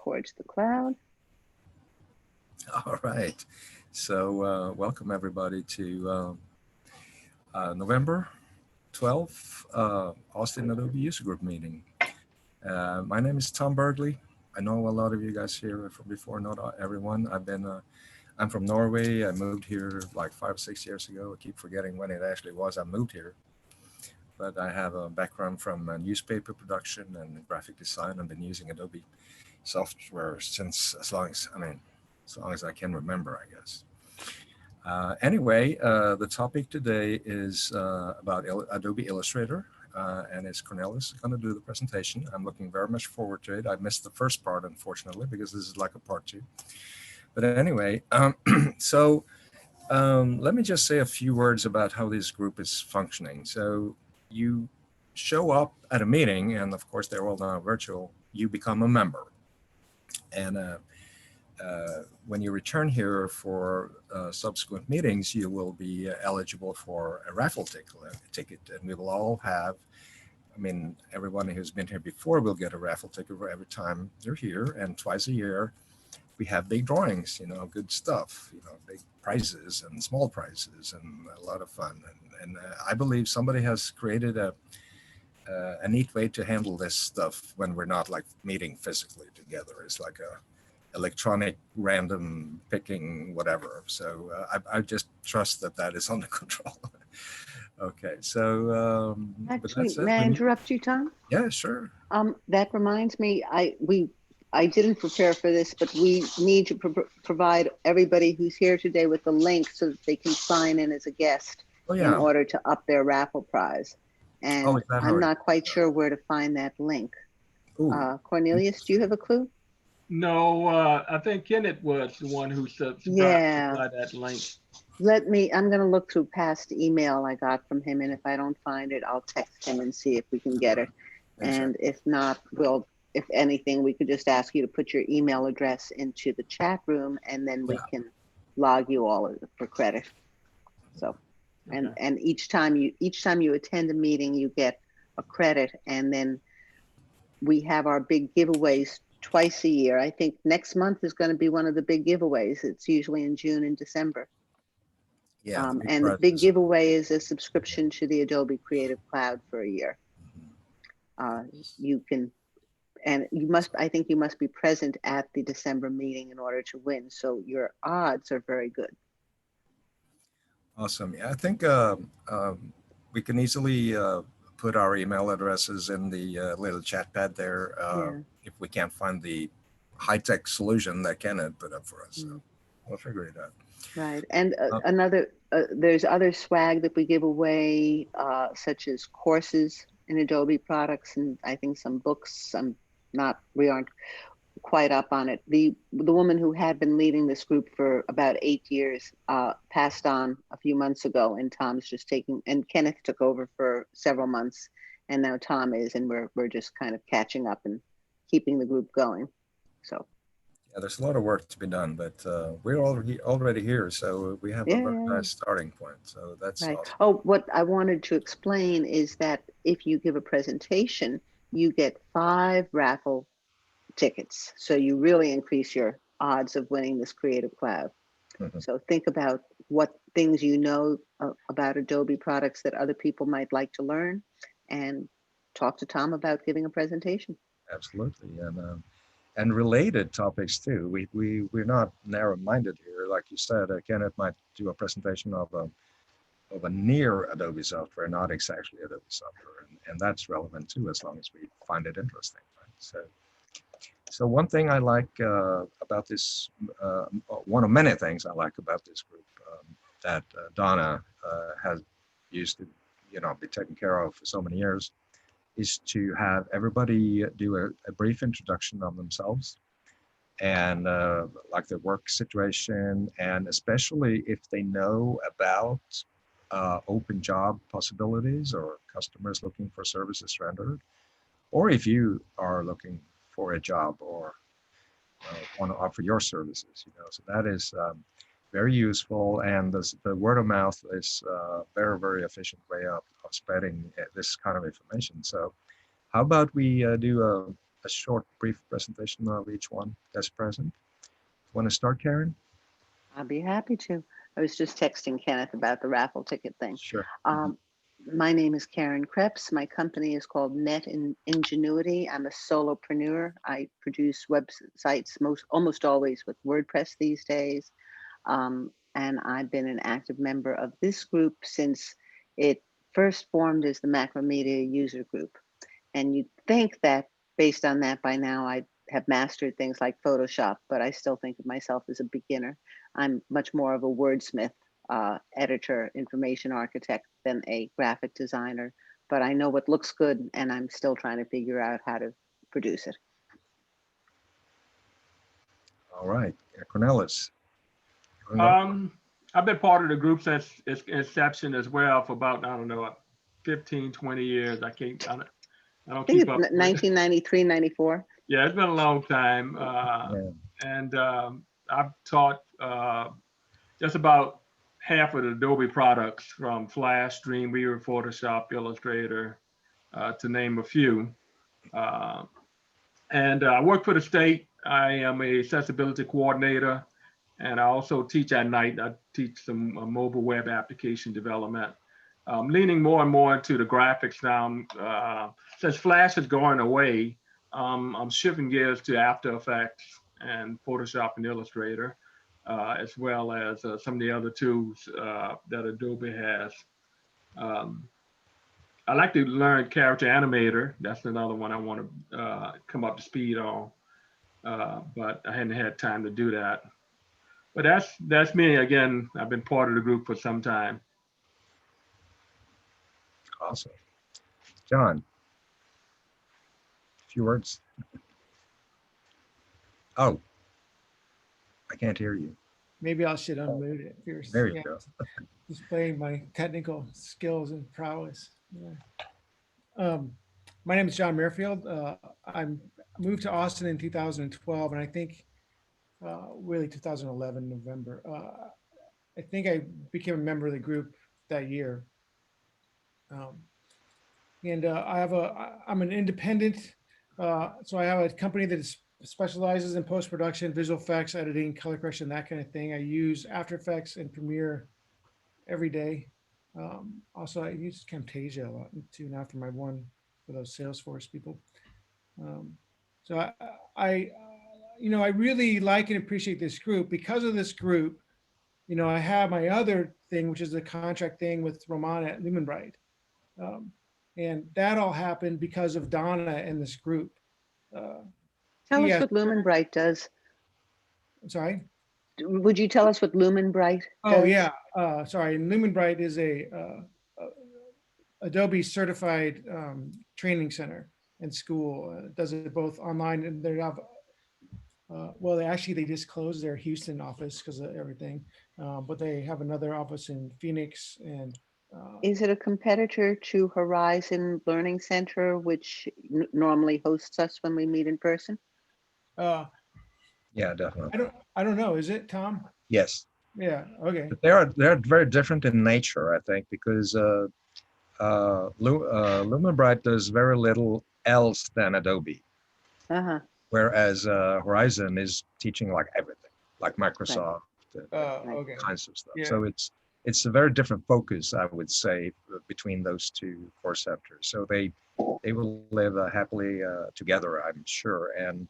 record to the cloud. All right. So welcome everybody to November 12th, Austin Adobe User Group meeting. My name is Tom Bergley. I know a lot of you guys here from before, not everyone. I'm from Norway. I moved here like 5 or 6 years ago. I keep forgetting when it actually was I moved here. But I have a background from newspaper production and graphic design. I've been using Adobe software since as long as I can remember, I guess. Anyway, the topic today is about Adobe Illustrator, and it's Cornelis going to do the presentation. I'm looking very much forward to it. I missed the first part, unfortunately, because this is like a part 2. But anyway, let me just say a few words about how this group is functioning. So you show up at a meeting, and of course they're all now virtual. You become a member. And when you return here for subsequent meetings, you will be eligible for a raffle ticket. And we will all have, everyone who's been here before will get a raffle ticket for every time they're here. And twice a year, we have big drawings, good stuff, big prizes and small prizes and a lot of fun. And I believe somebody has created a neat way to handle this stuff when we're not like meeting physically together. It's like a electronic random picking whatever. So I just trust that is under control. Okay, so Actually, may I interrupt you, Tom? Yeah, sure. That reminds me, I didn't prepare for this, but we need to provide everybody who's here today with the link so that they can sign in as a guest in order to up their raffle prize. And I'm not quite sure where to find that link. Cornelius, do you have a clue? No, I think Kenneth was the one who supplied that link. I'm going to look through past email I got from him, and if I don't find it, I'll text him and see if we can get it. And if not, if anything, we could just ask you to put your email address into the chat room, and then we can log you all for credit. So, and each time you attend a meeting, you get a credit, and then we have our big giveaways twice a year. I think next month is going to be one of the big giveaways. It's usually in June and December. Yeah, and the big giveaway is a subscription to the Adobe Creative Cloud for a year. I think you must be present at the December meeting in order to win. So your odds are very good. Awesome. Yeah, I think we can easily put our email addresses in the little chat pad there if we can't find the high-tech solution that Kenneth put up for us. So we'll figure it out. Right. And there's other swag that we give away, such as courses in Adobe products, and I think some books. We aren't quite up on it. The woman who had been leading this group for about 8 years passed on a few months ago, and Tom's just and Kenneth took over for several months, and now Tom is, and we're just kind of catching up and keeping the group going. So yeah, there's a lot of work to be done, but we're already here, so we have a very nice starting point. So that's right. awesome. Oh, what I wanted to explain is that if you give a presentation, you get 5 raffle tickets. So you really increase your odds of winning this Creative Cloud. So think about what things you know about Adobe products that other people might like to learn, and talk to Tom about giving a presentation. Absolutely, and related topics too. We're not narrow-minded here, like you said. Kenneth might do a presentation of a near Adobe software, not exactly Adobe software, and that's relevant too, as long as we find it interesting. Right? So one thing I like about this, one of many things I like about this group that Donna has used to, be taken care of for so many years, is to have everybody do a brief introduction of themselves and like their work situation, and especially if they know about open job possibilities or customers looking for services rendered, or if you are looking for a job or want to offer your services, so that is very useful, and the word of mouth is a very, very efficient way of spreading this kind of information. So how about we do a short, brief presentation of each one that's present. Want to start, Karen? I'll be happy to. I was just texting Kenneth about the raffle ticket thing. Sure. My name is Karen Kreps. My company is called Net Ingenuity. I'm a solopreneur. I produce websites almost always with WordPress these days. And I've been an active member of this group since it first formed as the Macromedia user group. And you'd think that based on that by now I have mastered things like Photoshop, but I still think of myself as a beginner. I'm much more of a wordsmith, editor, information architect than a graphic designer, but I know what looks good and I'm still trying to figure out how to produce it. All right, Cornelis. I've been part of the group since its inception as well for about, I don't know, 15, 20 years. I don't I think keep it's up. 1993, 94. Yeah, it's been a long time. And I've taught just about half of the Adobe products, from Flash, Dreamweaver, Photoshop, Illustrator, to name a few. And I work for the state. I am a accessibility coordinator, and I also teach at night. I teach some mobile web application development. Leaning more and more into the graphics now. Since Flash is going away, I'm shifting gears to After Effects and Photoshop and Illustrator, as well as some of the other tools that Adobe has. I like to learn Character Animator. That's another one I want to come up to speed on, but I hadn't had time to do that. But that's me. Again, I've been part of the group for some time. Awesome. John, a few words. Oh, I can't hear you. Maybe I should unmute it. There you go. Displaying my technical skills and prowess. Yeah. My name is John Mayerfield. I moved to Austin in 2012, and I think really 2011 November. I think I became a member of the group that year. And I'm an independent, so I have a company that specializes in post-production, visual effects, editing, color correction, that kind of thing. I use After Effects and Premiere every day. Also, I use Camtasia a lot too now for my one for those Salesforce people. So I really like and appreciate this group. Because of this group, I have my other thing, which is the contract thing with Romana at Lumenbright. And that all happened because of Donna and this group. Tell us what Lumenbright does. I'm sorry? Would you tell us what Lumenbright does? Oh, yeah. Sorry. And Lumenbright is a Adobe certified training center and school. Does it both online, and they have, well, they just closed their Houston office because of everything. But they have another office in Phoenix. And is it a competitor to Horizon Learning Center, which normally hosts us when we meet in person? Yeah, definitely. I don't know. Is it, Tom? Yes. Yeah. Okay. But they're very different in nature, I think, because Lumenbright does very little else than Adobe, whereas Horizon is teaching like everything, like Microsoft, Okay. kinds of stuff. Yeah. So it's a very different focus, I would say, between those two course sectors. So they will live happily together, I'm sure. And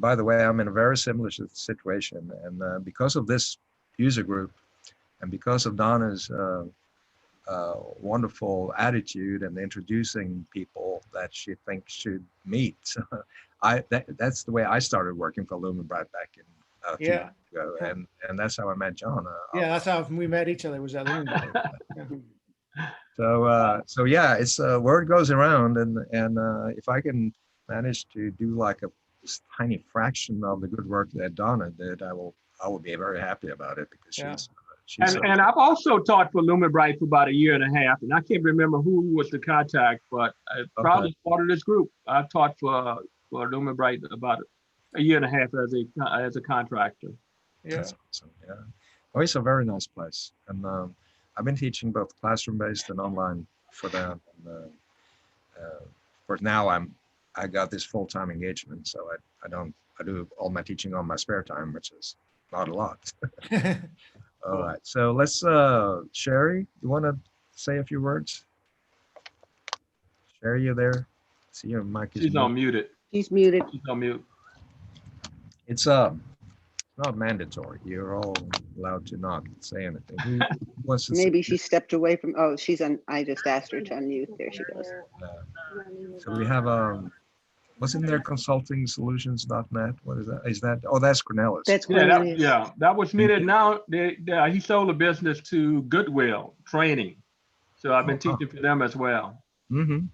by the way, I'm in a very similar situation, and because of this user group, and because of Donna's wonderful attitude and introducing people that she thinks should meet, that's the way I started working for Lumenbright back in a few years ago, and that's how I met John. That's how we met each other, was at Lumenbright. So yeah, it's word goes around, and if I can manage to do like a tiny fraction of the good work that Donna did, I will be very happy about it, because she's and I've also taught for Lumenbright for about a year and a half, and I can't remember who was the contact, but probably part of this group. I've taught for Lumenbright about a year and a half as a contractor. Yeah. That's awesome. Yeah. Oh, it's a very nice place, and I've been teaching both classroom-based and online for them. Of course, now I'm I got this full-time engagement, so I do all my teaching on my spare time, which is not a lot. All right, so let's, Sherry, you want to say a few words? Sherry, you there? See, your mic is She's muted. on muted. She's muted. She's on mute. It's not mandatory. You're all allowed to not say anything. Who wants to say? Maybe she stepped away from, oh, she's on, I just asked her to unmute. There she goes. So we have, wasn't there consultingsolutions.net? What is that? Is that, oh, that's Cornelis. That's Yeah, Cornelius. that was me. Now he sold a business to Goodwill Training, so I've been Oh, wow. teaching for them as well. Mm-hmm.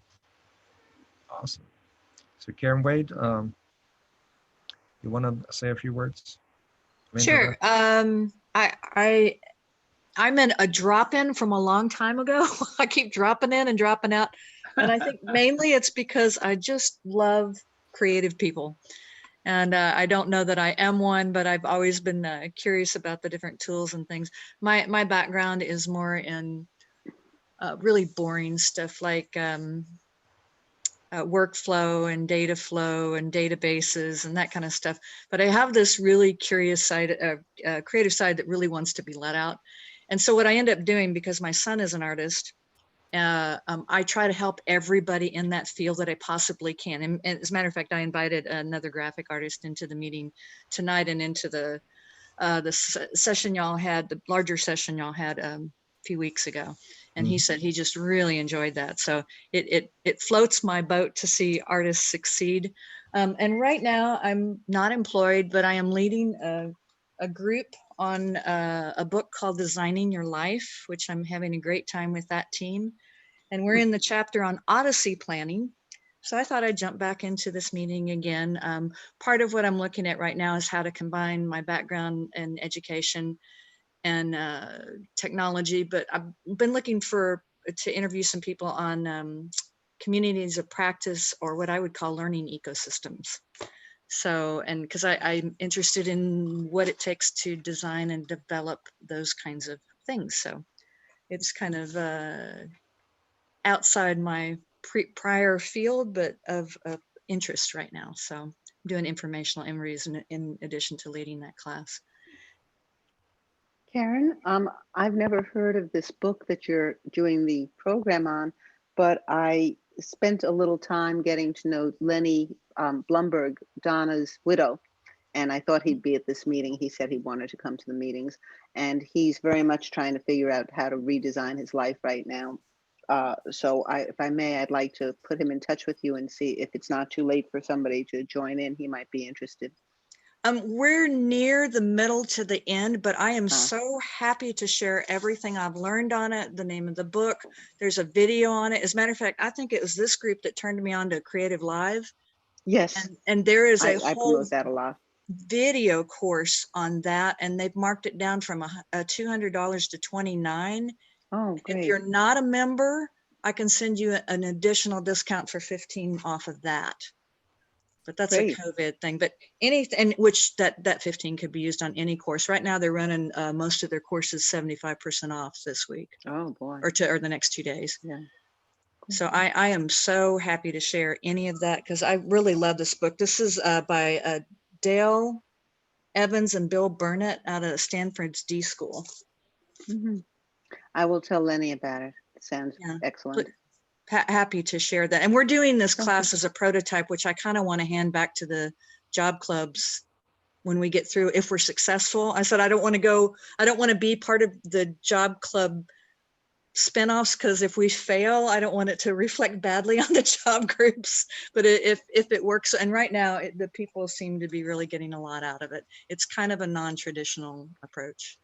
Awesome. So Karen Wade, you want to say a few words? Sure. I'm in a drop-in from a long time ago. I keep dropping in and dropping out. And I think mainly it's because I just love creative people. And I don't know that I am one, but I've always been curious about the different tools and things. My background is more in really boring stuff like workflow and data flow and databases and that kind of stuff. But I have this really curious side, creative side that really wants to be let out. And so what I end up doing, because my son is an artist, I try to help everybody in that field that I possibly can. And as a matter of fact, I invited another graphic artist into the meeting tonight and into the session y'all had, the larger session y'all had a few weeks ago. And he said he just really enjoyed that. So it floats my boat to see artists succeed. And right now I'm not employed, but I am leading a group on a book called Designing Your Life, which I'm having a great time with that team. And we're in the chapter on Odyssey planning. So I thought I'd jump back into this meeting again. Part of what I'm looking at right now is how to combine my background in education and technology, but I've been looking to interview some people on communities of practice, or what I would call learning ecosystems. So, and because I'm interested in what it takes to design and develop those kinds of things. So it's kind of outside my prior field, but of interest right now. So I'm doing informational imageries in addition to leading that class. Karen, I've never heard of this book that you're doing the program on, but I spent a little time getting to know Lenny Blumberg, Donna's widow, and I thought he'd be at this meeting. He said he wanted to come to the meetings, and he's very much trying to figure out how to redesign his life right now. So if I may, I'd like to put him in touch with you and see if it's not too late for somebody to join in. He might be interested. We're near the middle to the end, but I am so happy to share everything I've learned on it, the name of the book. There's a video on it. As a matter of fact, I think it was this group that turned me on to Creative Live. Yes. And there is I whole promote that a lot. video course on that, and they've marked it down from $200 to $29. Oh, great. If you're not a member, I can send you an additional discount for 15 off of that. But that's Great. a COVID thing. But anything, which that 15 could be used on any course. Right now, they're running most of their courses 75% off this week. Oh boy. Or the next 2 days. Yeah. So I am so happy to share any of that because I really love this book. This is by Dale Evans and Bill Burnett out of Stanford's D School. Mm-hmm. I will tell Lenny about it. It sounds excellent. Happy to share that. And we're doing this class as a prototype, which I kind of want to hand back to the job clubs when we get through, if we're successful. I said, I don't want to be part of the job club spinoffs, because if we fail, I don't want it to reflect badly on the job groups. But if it works, and right now the people seem to be really getting a lot out of it. It's kind of a non-traditional approach.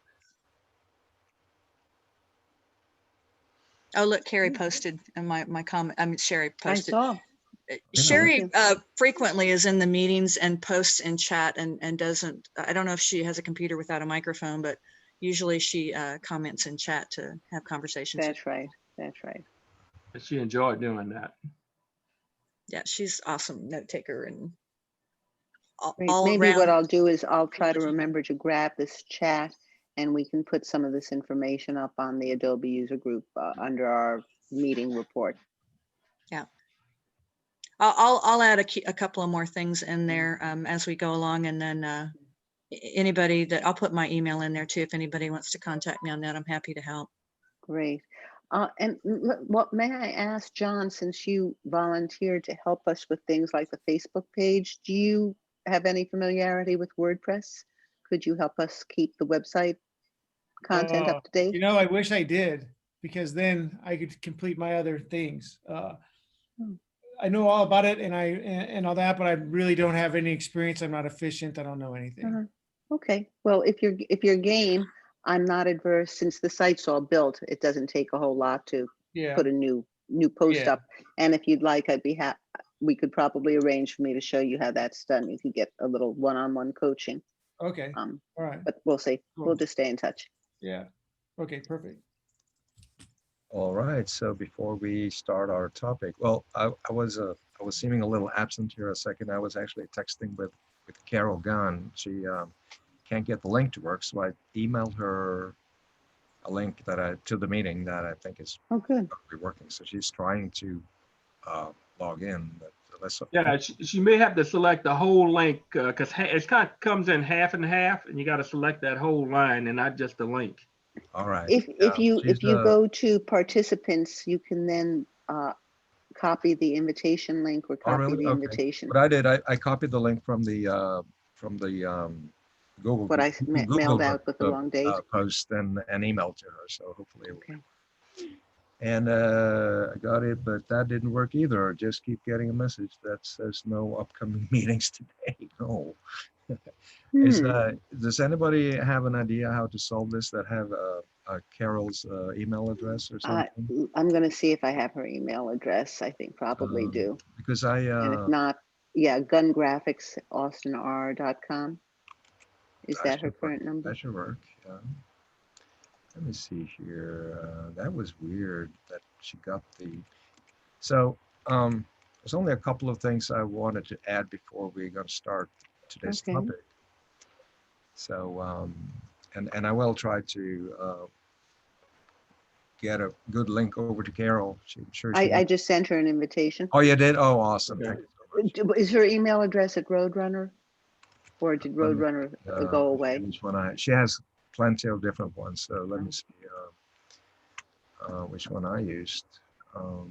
Oh, look, Carrie posted in my comment. I mean, Sherry posted. I saw. Sherry frequently is in the meetings and posts in chat and doesn't, I don't know if she has a computer without a microphone, but usually she comments in chat to have conversations. That's right. That's right. She enjoyed doing that. Yeah, she's awesome note taker and Maybe around. what I'll do is I'll try to remember to grab this chat, and we can put some of this information up on the Adobe user group under our meeting report. Yeah. I'll add a couple of more things in there as we go along, and then anybody that I'll put my email in there too. If anybody wants to contact me on that, I'm happy to help. Great. What may I ask, John, since you volunteered to help us with things like the Facebook page, do you have any familiarity with WordPress? Could you help us keep the website content up to date? You know, I wish I did, because then I could complete my other things. I know all about it and all that, but I really don't have any experience. I'm not efficient. I don't know anything. Okay. Well, if you're game, I'm not adverse, since the site's all built. It doesn't take a whole lot to put a new post up. And if you'd like, I'd be happy. We could probably arrange for me to show you how that's done. You could get a little one-on-one coaching. Okay. All right. But we'll see. Cool. We'll just stay in touch. Yeah. Okay. Perfect. All right. So before we start our topic, well, I was seeming a little absent here a second. I was actually texting with Carol Gunn. She can't get the link to work, so I emailed her a link to the meeting that I think is good. working. So she's trying to log in, but yeah, she may have to select the whole link because it kind of comes in half and half, and you got to select that whole line and not just the link. All right. If you go to participants, you can then copy the invitation link or copy the invitation. What I did, I copied the link from the Google. What I mailed out with the wrong date. Post and emailed to her. So hopefully it will. And I got it, but that didn't work either. I just keep getting a message that says no upcoming meetings today. No. Does anybody have an idea how to solve this that have Carol's email address or something? I'm going to see if I have her email address. I think probably do. Because and if not, yeah, Gunn Graphics, austinr.com. Is that her current number? That should work. Yeah. Let me see here. That was weird that she got the. So there's only a couple of things I wanted to add before we're going to start today's topic. So and I will try to get a good link over to Carol. I just sent her an invitation. Oh, you did? Oh, awesome. Okay. Thank you so much. Is her email address at Roadrunner, or did Roadrunner go away? She has plenty of different ones. So let me see which one I used. Oh,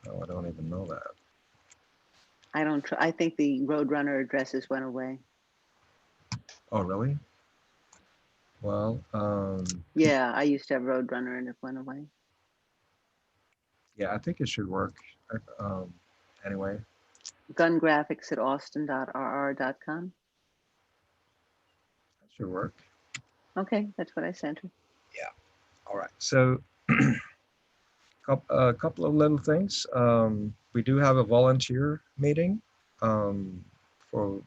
I don't even know that. I think the Roadrunner addresses went away. Oh, really? Well, yeah, I used to have Roadrunner and it went away. Yeah, I think it should work. Anyway. Gunn Graphics at austin.rr.com. That should work. Okay, that's what I sent her. Yeah. All right. So a couple of little things. We do have a volunteer meeting for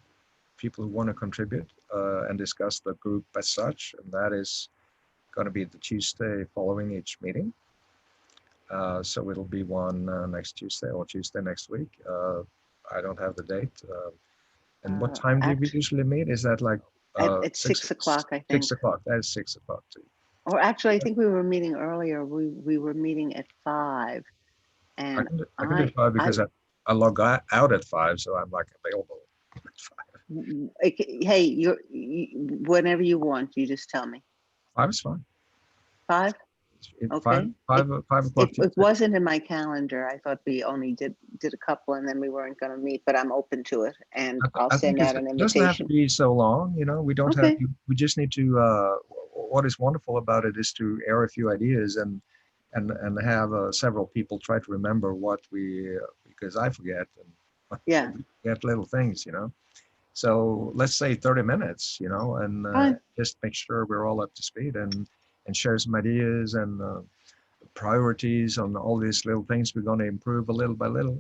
people who want to contribute and discuss the group as such, and that is going to be the Tuesday following each meeting. So it'll be one next Tuesday or Tuesday next week. I don't have the date. And what time do we usually meet? Is that like at 6 o'clock, I think. 6 o'clock. That is 6 o'clock too. Or actually, I think we were meeting earlier. We were meeting at 5. And I can do 5 because I log out at 5, so I'm like available at 5. Hey, whenever you want, you just tell me. 5 is fine. 5? Okay. 5 o'clock. It wasn't in my calendar. I thought we only did a couple and then we weren't going to meet, but I'm open to it, and I'll send out an invitation. It doesn't have to be so long, you know. We don't have to. We just need to. What is wonderful about it is to air a few ideas and have several people try to remember what because I forget and forget little things, you know. So let's say 30 minutes, you know, and just make sure we're all up to speed and share some ideas and priorities on all these little things we're going to improve a little by little.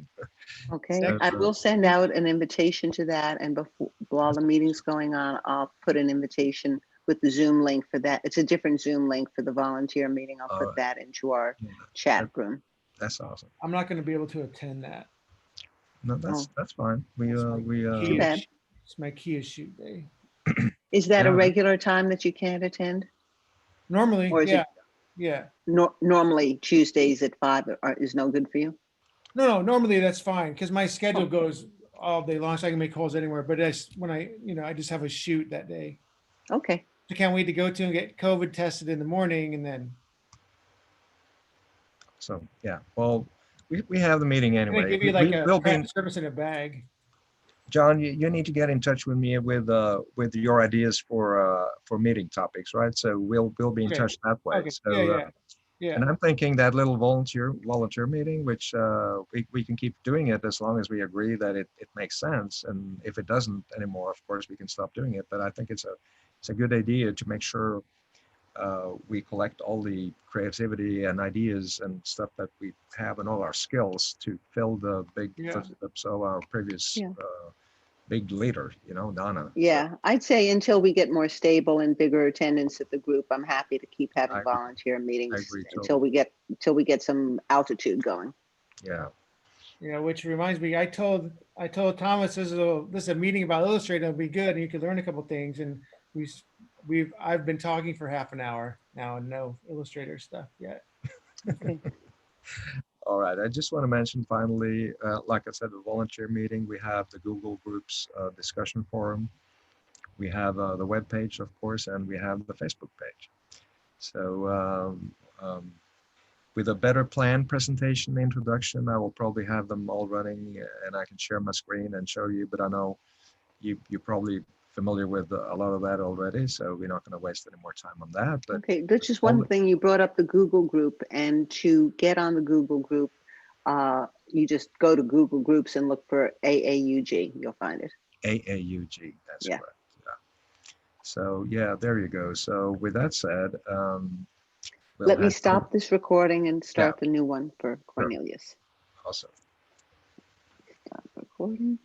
Okay, so, I will send out an invitation to that, and while the meeting's going on, I'll put an invitation with the Zoom link for that. It's a different Zoom link for the volunteer meeting. I'll put that into our chat room. That's awesome. I'm not going to be able to attend that. No, that's fine. Too bad. It's my key issue day. Is that a regular time that you can't attend? Normally, or is yeah. Normally Tuesdays at 5 is no good for you? No, normally that's fine, because my schedule goes all day long, so I can make calls anywhere, but that's when I just have a shoot that day. Okay, I can't wait to go to and get COVID tested in the morning and then So, yeah, well, we have the meeting I'm gonna anyway. give you like a We'll be, prep service in a bag. John, you need to get in touch with me with your ideas for meeting topics, right? So we'll be in Okay. touch that way. Okay, So, yeah. and I'm thinking that little volunteer meeting, which we can keep doing it as long as we agree that it makes sense. And if it doesn't anymore, of course, we can stop doing it. But I think it's a good idea to make sure we collect all the creativity and ideas and stuff that we have and all our skills to fill the big Yeah. footsteps of our previous Yeah. big leader, Donna. So yeah, I'd say until we get more stable and bigger attendance at the group, I'm happy to keep I having agree. volunteer I meetings agree until we get some altitude going. yeah, Yeah, which reminds me, I told Thomas this is a meeting about Illustrator. It'll be good, and you could learn a couple things. And I've been talking for half an hour now and no Illustrator stuff yet. Okay. all right. I just want to mention finally, like I said, the volunteer meeting, we have the Google Groups discussion forum. We have the web page, of course, and we have the Facebook page. So with a better planned presentation introduction, I will probably have them all running and I can share my screen and show you, but I know you're probably familiar with a lot of that already, so we're not going to waste any more time on that. But Okay, that's just one thing. You brought up the Google group, and to get on the Google group, you just go to Google Groups and look for AAUG. You'll find it. AAUG, that's Yeah. correct. Yeah. So yeah, there you go. So with that said, we'll Let me head to- stop this recording and start the new one for Cornelius. Awesome. Stop recording.